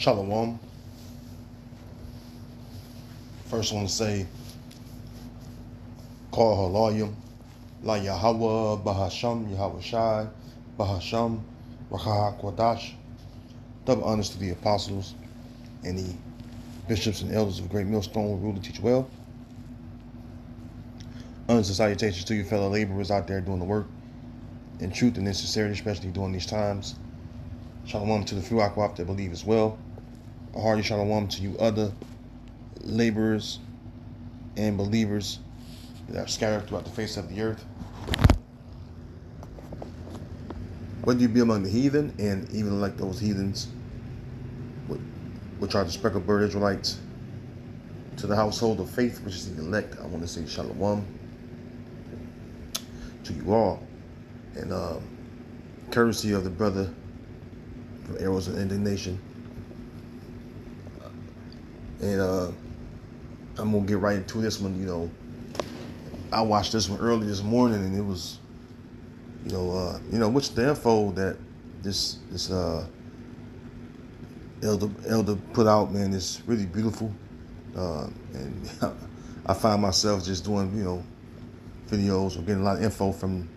Shalom. First one to say, Call Halayim, La Yahweh, Bahasham, Yahweh Shai, Bahasham, Rakah Kwadash. Double honors to the apostles and the bishops and elders of Great Millstone who rule and teach well. Honors and salutations to your fellow laborers out there doing the work in truth and in sincerity, especially during these times. Shalom to the few Akwaf that believe as well. A hearty shalom to you other laborers and believers that are scattered throughout the face of the earth. Whether you be among the heathen, and even like those heathens, which are the speckled bird Israelites, to the household of faith, which is the elect, I want to say shalom to you all. And courtesy of the brother from Arrows of Indignation. And I'm going to get right into this one. You know, I watched this one early this morning, and it was, which the info that this elder put out, man, is really beautiful. And I find myself just doing, videos or getting a lot of info from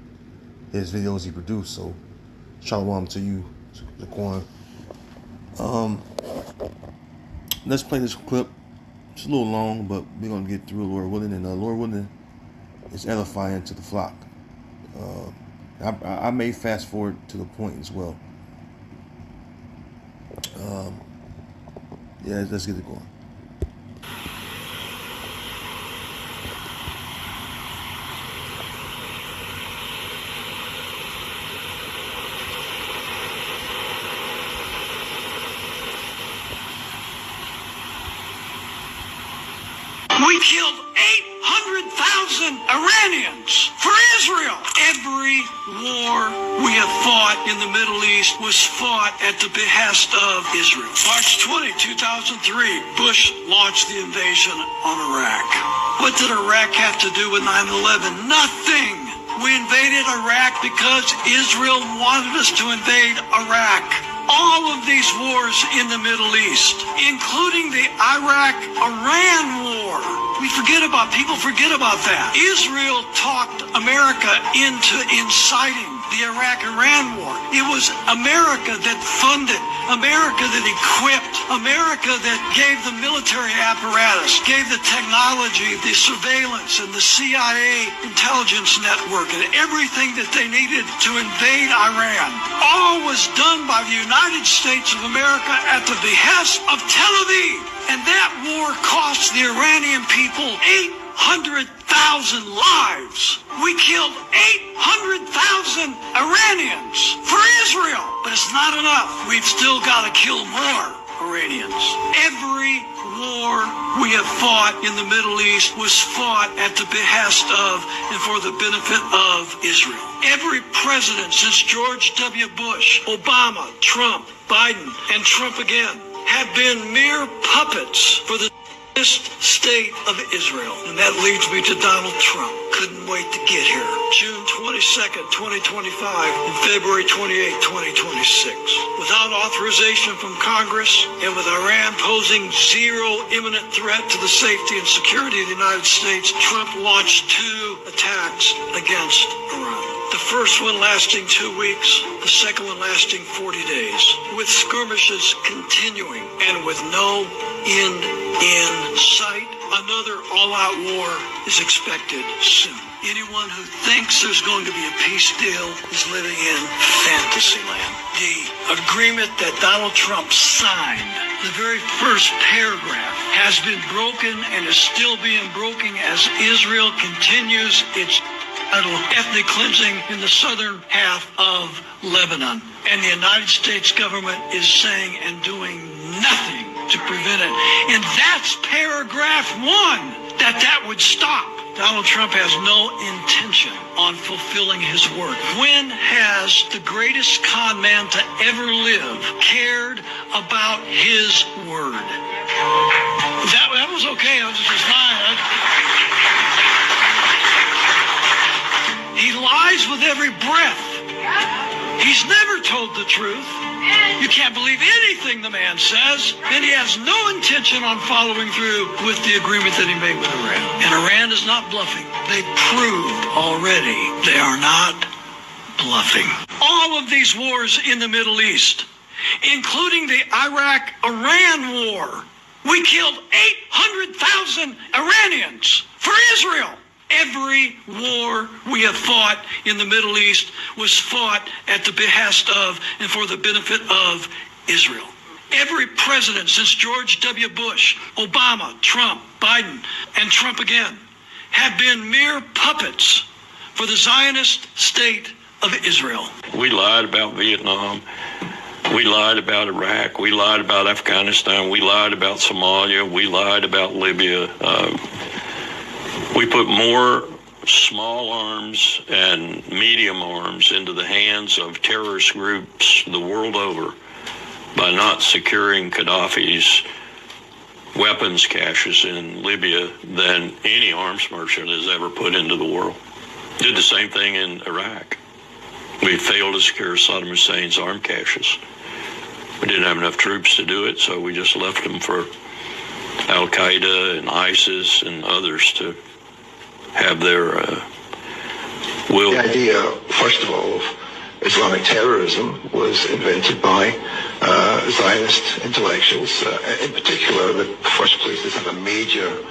his videos he produced. So, shalom to you, Zaquan. Let's play this clip. It's a little long, but we're going to get through, Lord willing. And Lord willing is edifying to the flock. I may fast forward to the point as well. Let's get it going. We killed 800,000 Iranians for Israel. Every war we have fought in the Middle East was fought at the behest of Israel. March 20, 2003, Bush launched the invasion on Iraq. What did Iraq have to do with 9/11? Nothing. We invaded Iraq because Israel wanted us to invade Iraq. All of these wars in the Middle East, including the Iraq-Iran war. People forget about that. Israel talked America into inciting the Iraq-Iran war. It was America that funded, America that equipped, America that gave the military apparatus, gave the technology, the surveillance, and the CIA intelligence network, and everything that they needed to invade Iran. All was done by the United States of America at the behest of Tel Aviv. And that war cost the Iranian people 800,000 lives. We killed 800,000 Iranians for Israel. But it's not enough. We've still got to kill more Iranians. Every war we have fought in the Middle East was fought at the behest of and for the benefit of Israel. Every president since George W. Bush, Obama, Trump, Biden, and Trump again have been mere puppets for the state of Israel. And that leads me to Donald Trump. Couldn't wait to get here. June 22nd, 2025 and February 28, 2026. Without authorization from Congress and with Iran posing zero imminent threat to the safety and security of the United States, Trump launched 2 attacks against Iran. The first one lasting 2 weeks, the second one lasting 40 days, with skirmishes continuing and with no end in sight. Another all-out war is expected soon. Anyone who thinks there's going to be a peace deal is living in fantasy land. The agreement that Donald Trump signed, the very first paragraph, has been broken and is still being broken as Israel continues its ethnic cleansing in the southern half of Lebanon. And the United States government is saying and doing nothing to prevent it. And that's paragraph 1, that would stop. Donald Trump has no intention on fulfilling his word. When has the greatest con man to ever live cared about his word? That was okay. That was just fine. He lies with every breath. He's never told the truth. You can't believe anything the man says, and he has no intention on following through with the agreement that he made with Iran. And Iran is not bluffing. They proved already they are not bluffing. All of these wars in the Middle East, including the Iraq-Iran war, we killed 800,000 Iranians for Israel. Every war we have fought in the Middle East was fought at the behest of and for the benefit of Israel. Every president since George W. Bush, Obama, Trump, Biden, and Trump again have been mere puppets for the Zionist state of Israel. We lied about Vietnam. We lied about Iraq. We lied about Afghanistan. We lied about Somalia. We lied about Libya. We put more small arms and medium arms into the hands of terrorist groups the world over by not securing Gaddafi's weapons caches in Libya than any arms merchant has ever put into the world. Did the same thing in Iraq. We failed to secure Saddam Hussein's arm caches. We didn't have enough troops to do it, so we just left them for Al-Qaeda and ISIS and others to have their will. The idea, first of all, of Islamic terrorism was invented by Zionist intellectuals. In particular, the first place this had a major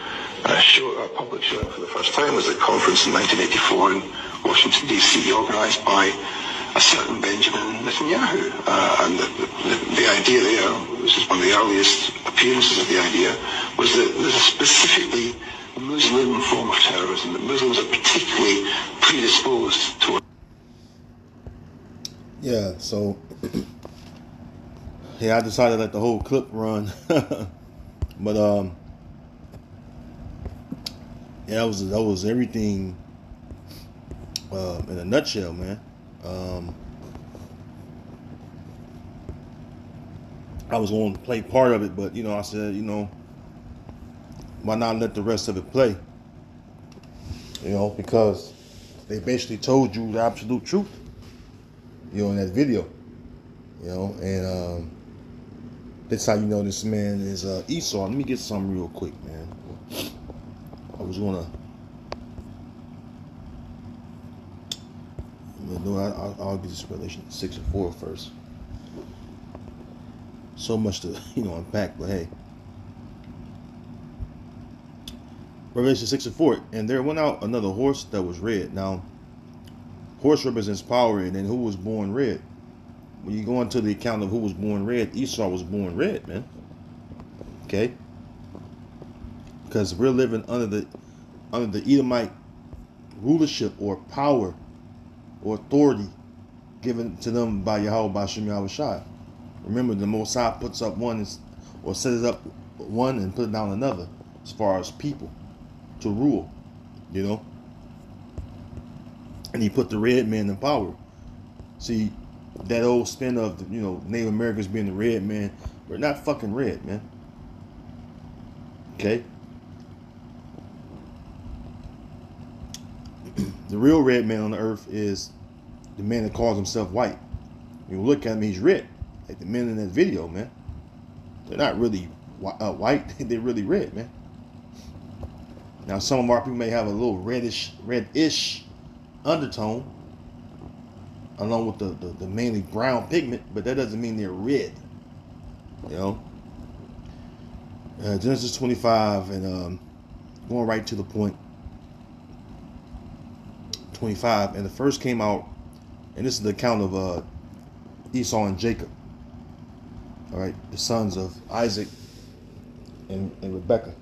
public showing for the first time was a conference in 1984 in Washington, D.C., organized by a certain Benjamin Netanyahu. And the idea there, this is one of the earliest appearances of the idea, was that there's a specifically Muslim form of terrorism, that Muslims are particularly predisposed to. Yeah, so yeah, I decided to let the whole clip run. But yeah, that was everything in a nutshell, man. I was going to play part of it, but I said, why not let the rest of it play? Because they basically told you the absolute truth, in that video, and that's how you know this man is Esau. Let me get something real quick, man. I was gonna, I'll get this Revelation 6:4 first. So much to unpack, but hey. Revelation 6:4, and there went out another horse that was red. Now, horse represents power, and then who was born red? When you go into the account of who was born red, Esau was born red, man. Okay, because we're living under the Edomite rulership or power or authority given to them by Yahweh B'Shem Yahweh Shai. Remember, the Most High puts up one or sets up one and put down another as far as people to rule, and he put the red man in power. See, that old spin of Native Americans being the red man, we're not fucking red, man. Okay, the real red man on the earth is the man that calls himself white. You look at him, he's red, like the men in that video, man. They're not really white; they're really red, man. Now, some of our people may have a little reddish undertone, along with the mainly brown pigment, but that doesn't mean they're red. Genesis 25, and going right to the point. 25, and the first came out, and this is the account of Esau and Jacob. All right, the sons of Isaac and Rebekah.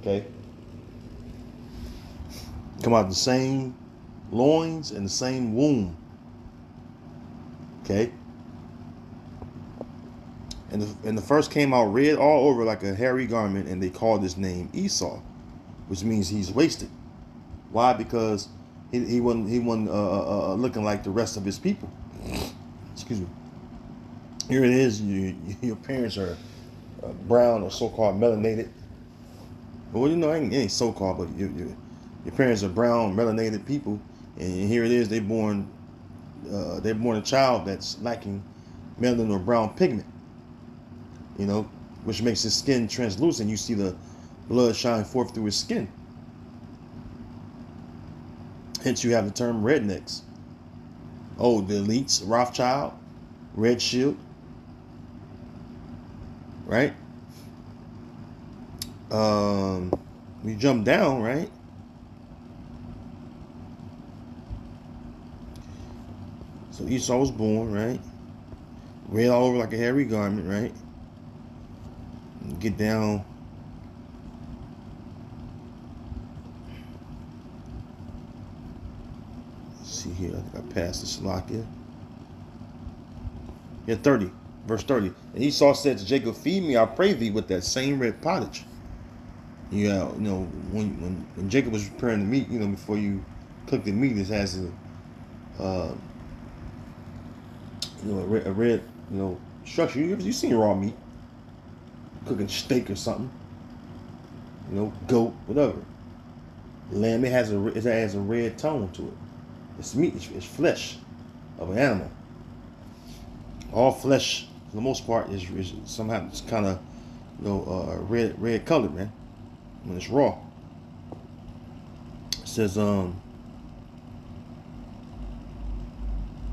Okay. Come out the same loins and the same womb. Okay. And the first came out red all over like a hairy garment, and they called his name Esau, which means he's wasted. Why? Because he wasn't looking like the rest of his people. Excuse me. Here it is. Your parents are brown or so-called melanated. Well, it ain't so-called, but your parents are brown, melanated people, and here it is. They born they're born a child that's lacking melanin or brown pigment, you know, which makes his skin translucent. You see the blood shine forth through his skin. Hence, you have the term rednecks. Oh, the elites, Rothschild, Red Shield, right? We jump down, right? So Esau was born, right? Red all over like a hairy garment, right? Get down. Let's see here, I think I passed the Salakia. Yeah, 30, verse 30. And Esau said to Jacob, feed me, I pray thee, with that same red pottage. Yeah, you know, when Jacob was preparing the meat, you know, before you cook the meat, it has a red, you know, structure. You seen raw meat, cooking steak or something, you know, goat, whatever. Lamb, it has a red tone to it. It's meat, it's flesh of an animal. All flesh, for the most part, is somehow it's kind of, you know, red colored, man, when it's raw. It says,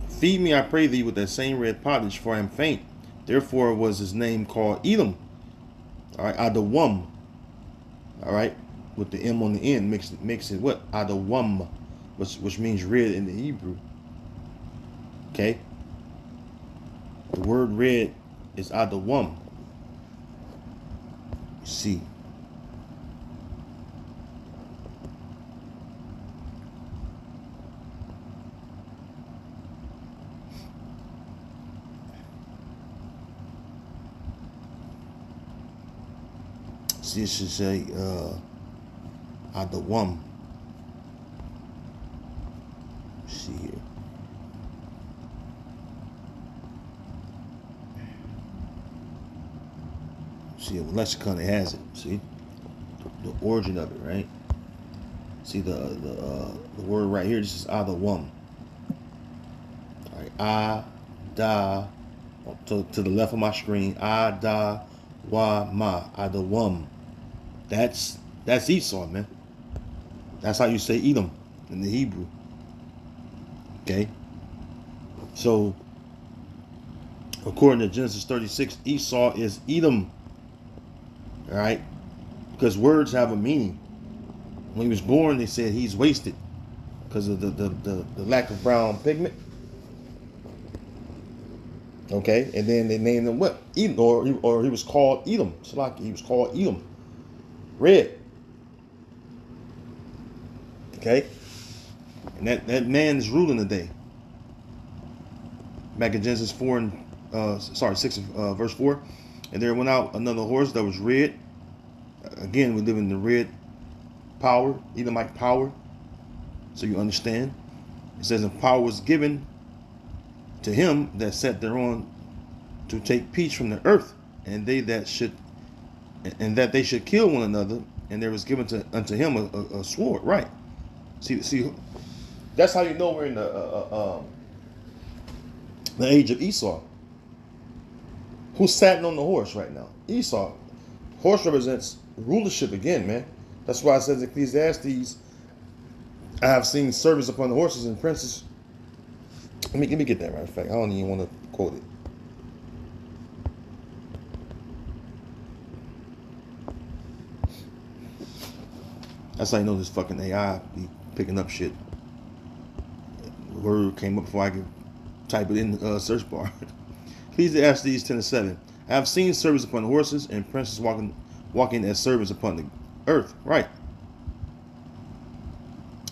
feed me, I pray thee, with that same red pottage, for I am faint. Therefore was his name called Edom. All right, Adawam. All right, with the M on the end makes it what? Adawam, which means red in the Hebrew. Okay. The word red is Adawam. See. See, it should say Adawam. See here. See, the lexicon, it has it. See, the origin of it, right? See the word right here. This is Adawam. All right, Ada, to the left of my screen. Ada wa ma, Adawam. That's Esau, man. That's how you say Edom in the Hebrew. Okay. So, according to Genesis 36, Esau is Edom. All right, because words have a meaning. When he was born, they said he's wasted because of the lack of brown pigment. Okay, and then they named him what? Edom, or he was called Edom. Salaki, he was called Edom. Red. Okay, and that man is ruling today. Back in Genesis 6, verse 4. And there went out another horse that was red. Again, we live in the red power, Edomite power. So you understand. It says, and power was given to him that sat thereon to take peace from the earth, and that they should kill one another, and there was given unto him a sword. Right. See, that's how you know we're in the age of Esau. Who's sitting on the horse right now? Esau. Horse represents rulership again, man. That's why it says in Ecclesiastes, I have seen servants upon the horses and princes. Let me get that right. In fact, I don't even want to quote it. That's how you know this fucking AI be picking up shit. The word came up before I could type it in the search bar. Ecclesiastes 10:7. I have seen servants upon horses and princes walking as servants upon the earth. Right.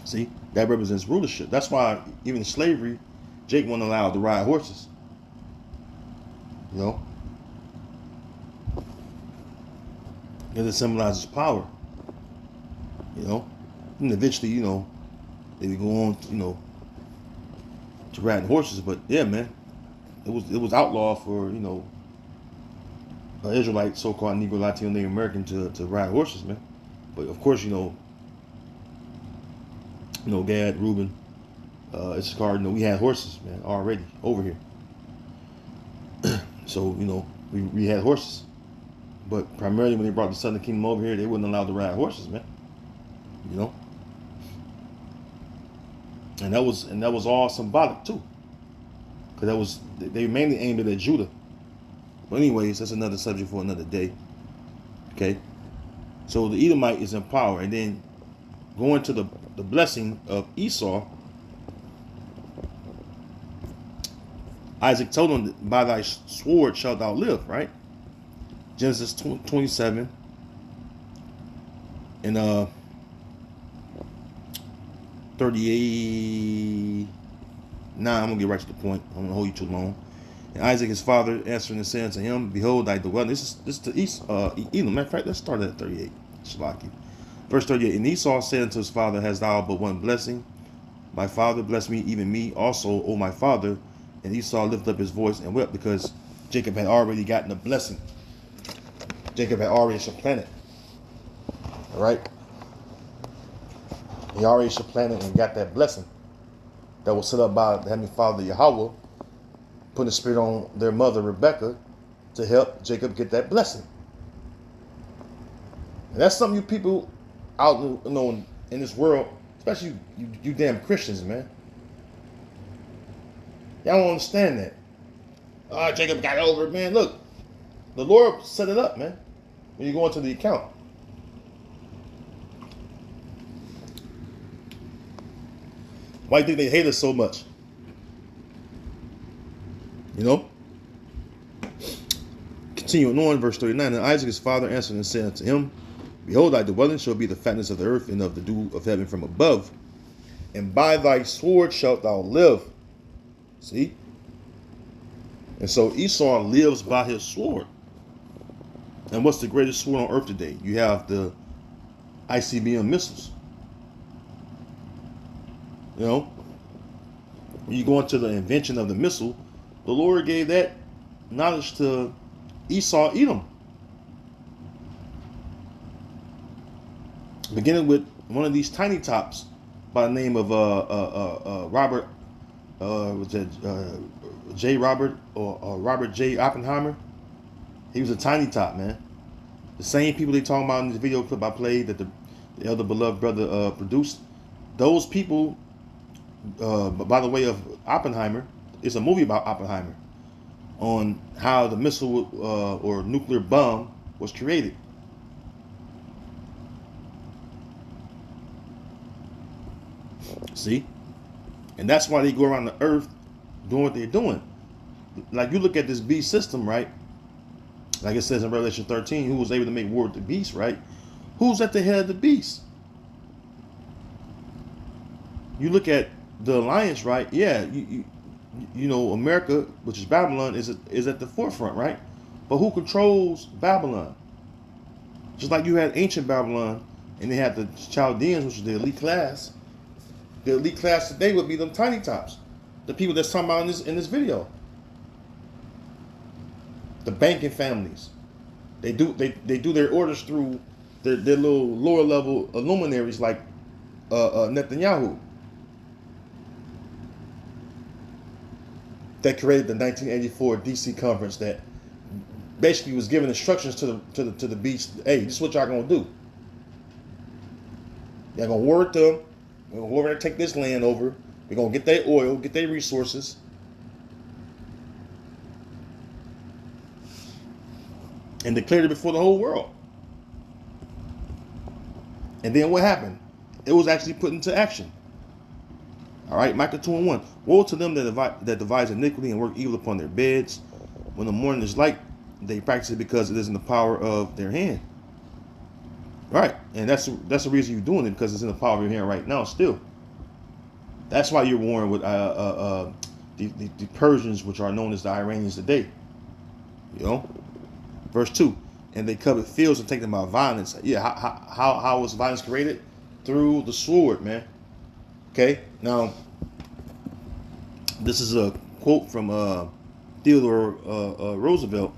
See, that represents rulership. That's why even in slavery, Jake wasn't allowed to ride horses. You know? Because it symbolizes power. You know? And eventually, you know, they would go on, you know, to riding horses. But yeah, man, it was outlawed for, you know, an Israelite, so-called Negro, Latino, Native American to ride horses, man. But of course, you know, Gad, Reuben, It's called, we had horses, man, already over here. So, we had horses. But primarily when they brought the Southern Kingdom over here, they wouldn't allow to ride horses, man. And that was all symbolic too. Because they mainly aimed it at Judah. But anyways, that's another subject for another day. Okay. So the Edomite is in power. And then going to the blessing of Esau, Isaac told him, by thy sword shalt thou live, right? Genesis 27 and 38. Nah, I'm gonna get right to the point. I'm gonna hold you too long. And Isaac his father answering and saying to him, behold thy dwelling. This is to Edom. Matter of fact, let's start at 38. Shalaki. Verse 38. And Esau said unto his father, hast thou but one blessing? My father, bless me, even me also, O my father. And Esau lifted up his voice and wept, because Jacob had already gotten a blessing. Jacob had already supplanted. All right? He already supplanted and got that blessing that was set up by the Heavenly Father Yahweh, putting the spirit on their mother Rebecca to help Jacob get that blessing. And that's something you people out in this world, especially you damn Christians, man. Y'all don't understand that. Oh, Jacob got over it, man. Look, the Lord set it up, man. When you go into the account. Why do you think they hate us so much? Continuing on, verse 39. And Isaac his father answered and said unto him, behold, thy dwelling shall be the fatness of the earth and of the dew of heaven from above. And by thy sword shalt thou live. See? And so Esau lives by his sword. And what's the greatest sword on earth today? You have the ICBM missiles. When you go into the invention of the missile, the Lord gave that knowledge to Esau, Edom. Beginning with one of these tiny tops by the name of Robert, J. Robert or Robert J. Oppenheimer. He was a tiny top, man. The same people they talking about in this video clip I played that the elder beloved brother produced. Those people, by the way of Oppenheimer, it's a movie about Oppenheimer on how the missile or nuclear bomb was created. See? And that's why they go around the earth doing what they're doing. Like you look at this beast system, right? Like it says in Revelation 13, who was able to make war with the beast, right? Who's at the head of the beast? You look at the alliance, right? Yeah, you know, America, which is Babylon, is at the forefront, right? But who controls Babylon? Just like you had ancient Babylon, and they had the Chaldeans, which is the elite class. The elite class today would be them tiny tops, the people that's talking about in this video. The banking families, they do their orders through their little lower level luminaries like Netanyahu, that created the 1984 DC conference that basically was giving instructions to the beast. Hey, this is what y'all gonna do. Y'all gonna war with them. We're gonna go over there and take this land over. We're gonna get their oil, get their resources. And declared it before the whole world. And then what happened? It was actually put into action. All right, Micah 2:1. Woe to them that devise iniquity and work evil upon their beds. When the morning is light, they practice it because it is in the power of their hand. Right, and that's the reason you're doing it, because it's in the power of your hand right now still. That's why you're warring with the Persians, which are known as the Iranians today. You know? Verse 2, and they covet fields and take them by violence. Yeah, how was violence created? Through the sword, man. Okay, now, this is a quote from Theodore Roosevelt.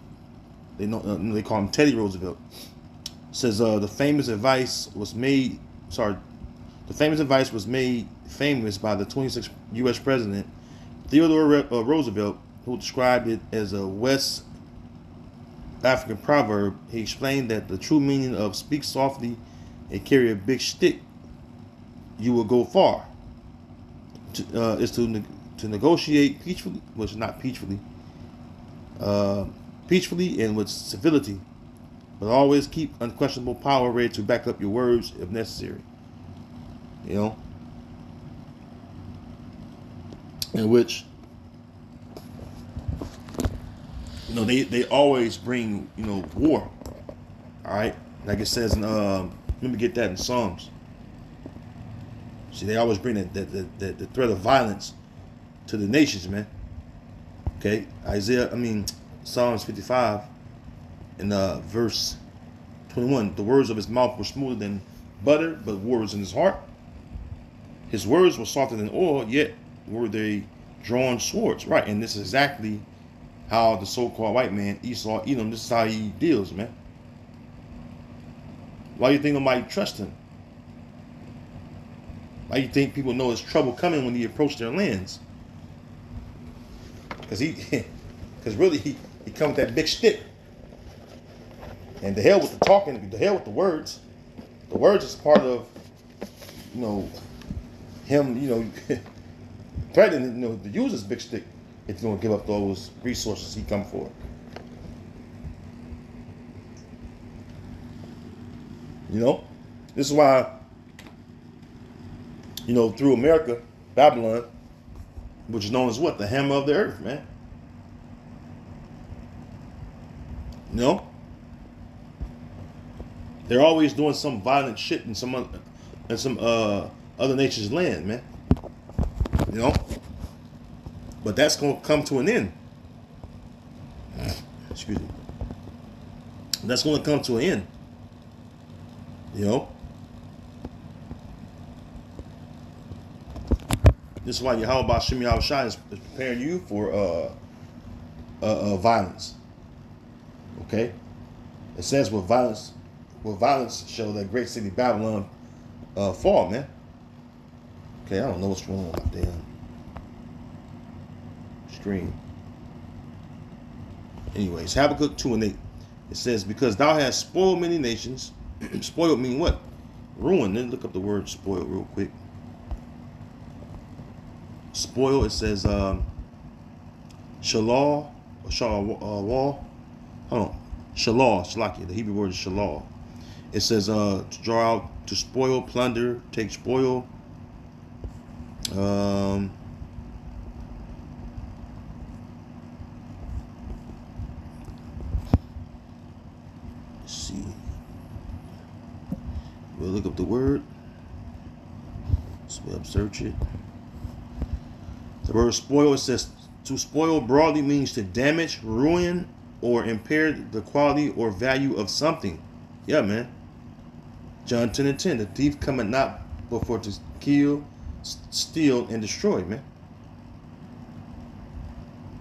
They call him Teddy Roosevelt. It says, the famous advice was made, The famous advice was made famous by the 26th U.S. President Theodore Roosevelt, who described it as a West African proverb. He explained that the true meaning of speak softly and carry a big stick, you will go far, is to negotiate peacefully, which is not peacefully, peacefully and with civility, but always keep unquestionable power ready to back up your words if necessary. You know, in which, you know, they always bring, you know, war. All right, like it says in let me get that in Psalms. See, they always bring the threat of violence to the nations, man. Okay, Psalms 55 in verse 21. The words of his mouth were smoother than butter, but words in his heart. His words were softer than oil, yet were they drawn swords. Right, and this is exactly how the so-called white man, Esau, Edom, this is how he deals, man. Why do you think nobody trusts him? Why do you think people know there's trouble coming when he approached their lands? Because really he come with that big stick. And the hell with the talking, the hell with the words. The words is part of, you know, him, you know, threatening, you know, to use his big stick if he's going to give up those resources he come for. You know, this is why, you know, through America, Babylon, which is known as what? The hammer of the earth, man. You know? They're always doing some violent shit in some other nation's land, man. You know? But that's going to come to an end. Excuse me. That's going to come to an end. You know? This is why Yahweh Bashim Yahushai is preparing you for violence. Okay? It says with violence shall that great city Babylon fall, man. Okay, I don't know what's wrong with my damn screen. Anyways, Habakkuk 2:8. It says, because thou hast spoiled many nations. Spoiled mean what? Ruin. Then look up the word spoiled real quick. Spoil, it says shalah or shalah. Hold on. Shalah, shalaki. The Hebrew word is shalah. It says to draw out, to spoil, plunder, take spoil. Let's see. We'll look up the word. So search it. The word spoil, it says to spoil broadly means to damage, ruin, or impair the quality or value of something. Yeah, man. John 10:10. The thief cometh not but for to kill, steal, and destroy, man.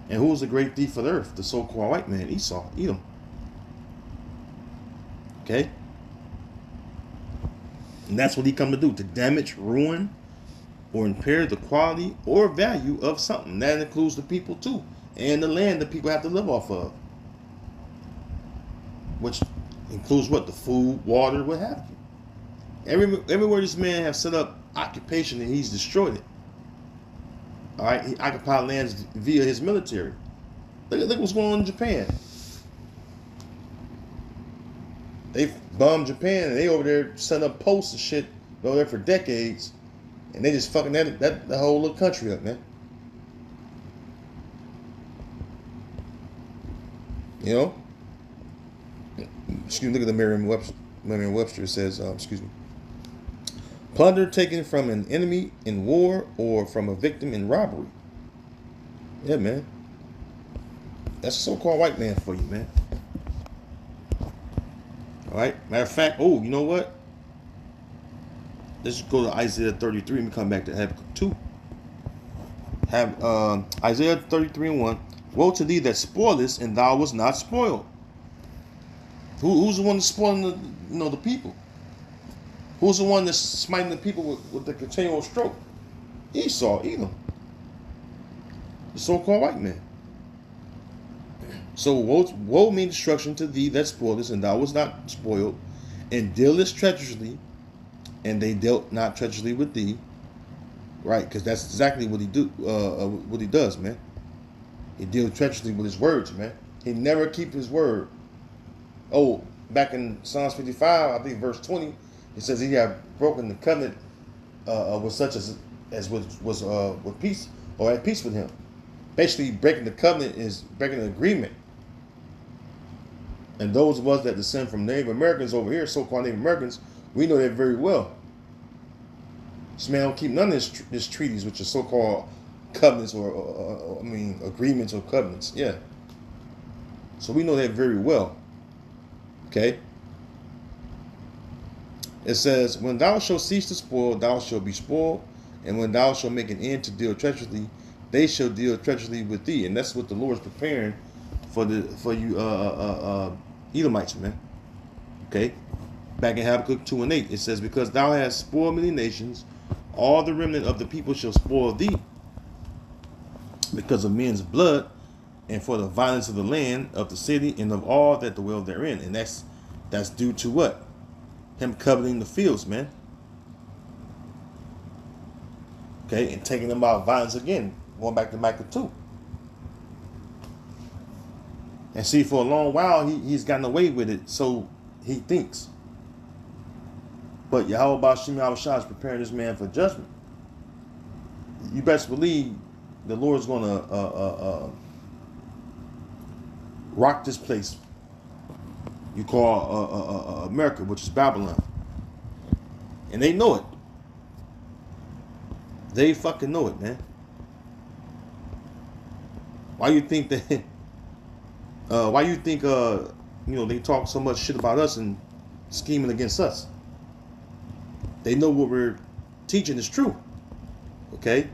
And who was the great thief of the earth? The so-called white man, Esau, Edom. Okay? And that's what he come to do, to damage, ruin, or impair the quality or value of something. That includes the people too, and the land that people have to live off of. Which includes what? The food, water, what have you. Everywhere this man has set up occupation, and he's destroyed it. All right, he occupied lands via his military. Look what's going on in Japan. They bombed Japan, and they over there setting up posts and shit over there for decades, and they just fucking that the whole little country up, man. You know. Excuse me. Look at the Merriam-Webster. It says, plunder taken from an enemy in war or from a victim in robbery. Yeah, man. That's a so-called white man for you, man. All right. Matter of fact, oh, you know what? Let's go to Isaiah 33 and come back to Habakkuk 2. Isaiah 33:1. Woe to thee that spoilest, and thou wast not spoiled. Who's the one that's spoiling the people? Who's the one that's smiting the people with the continual stroke? Esau, Edom. The so-called white man. So woe means destruction to thee that spoilest, and thou was not spoiled, and dealest treacherously, and they dealt not treacherously with thee. Right, because that's exactly what he what he does, man. He deals treacherously with his words, man. He never keep his word. Oh, back in Psalms 55, I think verse 20, it says he had broken the covenant with such as was with peace or at peace with him. Basically, breaking the covenant is breaking an agreement. And those of us that descend from Native Americans over here, so-called Native Americans, we know that very well. This man don't keep none of his treaties, which are so-called covenants or agreements or covenants. Yeah. So we know that very well. Okay. It says, when thou shalt cease to spoil, thou shalt be spoiled. And when thou shalt make an end to deal treacherously, they shall deal treacherously with thee. And that's what the Lord is preparing for you Edomites, man. Okay. Back in Habakkuk 2:8, it says, because thou hast spoiled many nations, all the remnant of the people shall spoil thee because of men's blood and for the violence of the land, of the city, and of all that dwell therein. And that's due to what? Him coveting the fields, man. Okay, and taking them out violence again, going back to Micah 2. And see, for a long while, he's gotten away with it, so he thinks. But Yahweh Bashim Yahushua is preparing this man for judgment. You best believe the Lord's going to rock this place you call America, which is Babylon. And they know it. They fucking know it, man. Why you think that? Why you think they talk so much shit about us and scheming against us? They know what we're teaching is true. Okay?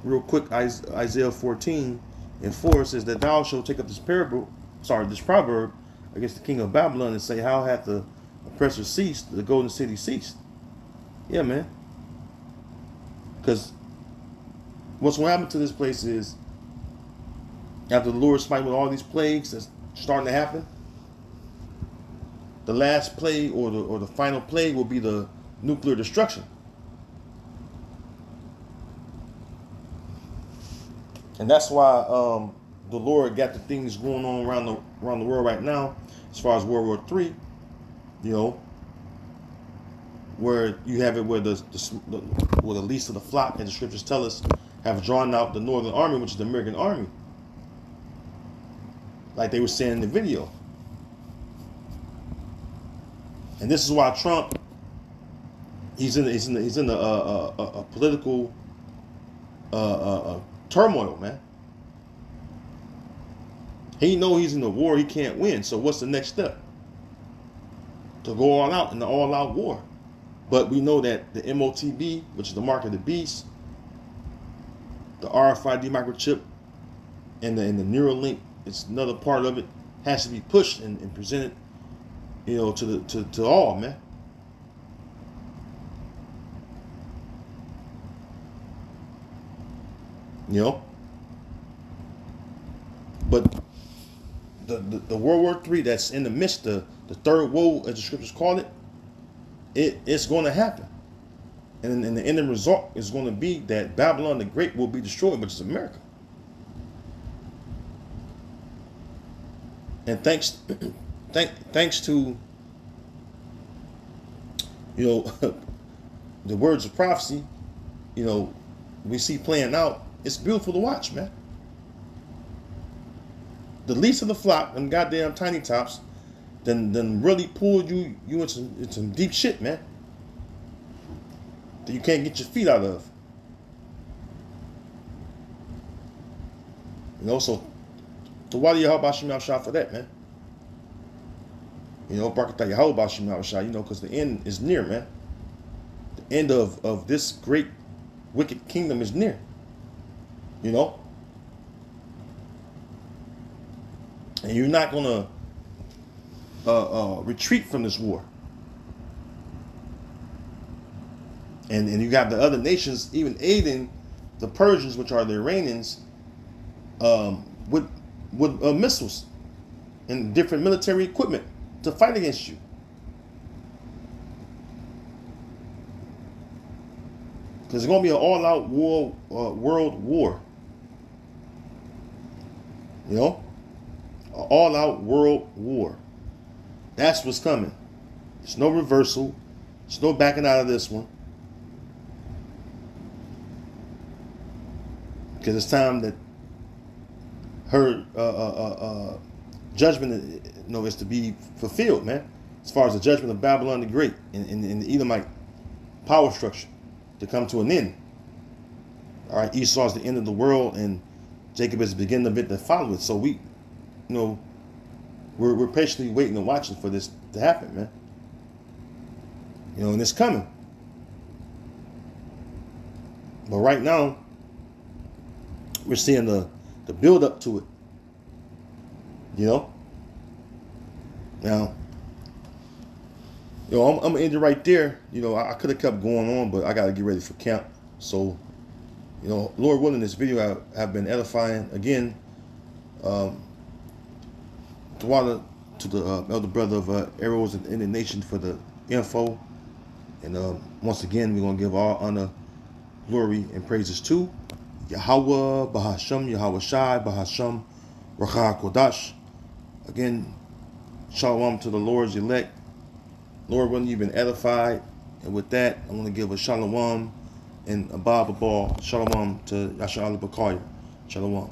Real quick, Isaiah 14:4 says that thou shalt take up this proverb against the king of Babylon and say, how hath the oppressor ceased, the golden city ceased? Yeah, man. Because what's going to happen to this place is, after the Lord smite with all these plagues that's starting to happen, the last plague or the final plague will be the nuclear destruction. And that's why the Lord got the things going on around the world right now, as far as World War III, where you have it where the least of the flock, as the scriptures tell us, have drawn out the Northern Army, which is the American Army, like they were saying in the video. And this is why Trump, he's in a political turmoil, man. He know he's in a war he can't win. So what's the next step? To go all out in the all-out war. But we know that the MOTB, which is the mark of the beast, the RFID microchip, and the Neuralink, it's another part of it, has to be pushed and presented, to all, man. But the World War III that's in the midst of the third woe, as the scriptures call it, it's going to happen. And the end result is going to be that Babylon the Great will be destroyed, which is America. And thanks to the words of prophecy, we see playing out. It's beautiful to watch, man. The least of the flock, them goddamn tiny tops, then really pulled you into some deep shit, man, that you can't get your feet out of. So why do you help Bashim Yahushua for that, man? Barakatah Yahweh Bashim Yahushua, because the end is near, man. The end of this great wicked kingdom is near. And you're not gonna retreat from this war. And you got the other nations even aiding the Persians, which are the Iranians, with missiles and different military equipment to fight against you. Because it's going to be an all-out war, world war. You know? An all-out world war. That's what's coming. There's no reversal. There's no backing out of this one. Because it's time that her judgment, is to be fulfilled, man. As far as the judgment of Babylon the Great in the Edomite power structure to come to an end. All right, Esau is the end of the world, and Jacob is the beginning of it that follow it. So we're patiently waiting and watching for this to happen, man. And it's coming. But right now, we're seeing the build up to it. Now, I'm gonna end it right there. I could have kept going on, but I gotta get ready for camp. So, Lord willing, this video have been edifying. Again, to the elder brother of Arrows in the Nation for the info. And once again, we're gonna give all honor, glory, and praises to Yahweh, Bahasham, Yahweh Shai, Bahasham, Rakha Kodash. Again, shalom to the Lord's elect. Lord, when you've been edified. And with that, I want to give a shalom and a Bible ball. Shalom to Yashar al-Bakaya. Shalom.